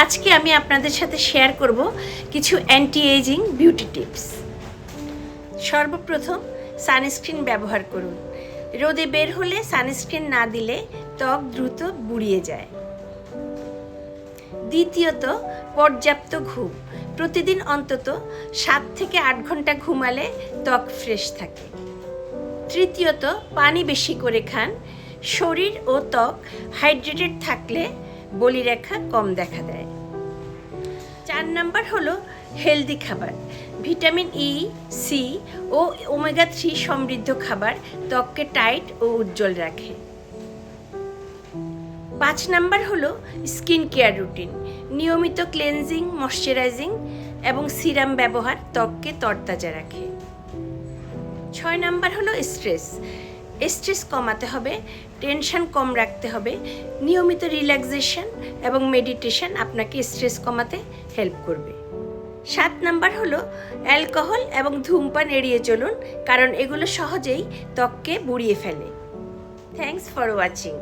আজকে আমি আপনাদের সাথে শেয়ার করব কিছু অ্যান্টি এজিং বিউটি টিপস। সর্বপ্রথম সানস্ক্রিন ব্যবহার করুন। রোদে বের হলে সানস্ক্রিন না দিলে ত্বক দ্রুত বুড়িয়ে যায়। দ্বিতীয়ত, পর্যাপ্ত ঘুম। প্রতিদিন অন্তত 7 থেকে 8 ঘন্টা ঘুমালে ত্বক ফ্রেশ থাকে। তৃতীয়ত, পানি বেশি করে খান। শরীর ও ত্বক হাইড্রেটেড থাকলে বলিরেখা কম দেখা দেয়। 4 নাম্বার হলো হেলদি খাবার। ভিটামিন ই, সি ও ওমেগা 3 সমৃদ্ধ খাবার ত্বককে টাইট ও উজ্জ্বল রাখে। 5 নাম্বার হলো স্কিন কেয়ার রুটিন। নিয়মিত ক্লেনজিং, ময়শ্চারাইজিং এবং সিরাম ব্যবহার ত্বককে তরতাজা রাখে। 6 নাম্বার হলো স্ট্রেস কমাতে হবে, টেনশন কম রাখতে হবে। নিয়মিত রিল্যাক্সেশন এবং মেডিটেশন আপনাকে স্ট্রেস কমাতে হেল্প করবে। 7 নাম্বার হলো অ্যালকোহল এবং ধূমপান এড়িয়ে চলুন, কারণ এগুলো সহজেই ত্বককে বুড়িয়ে ফেলে। Thanks for watching.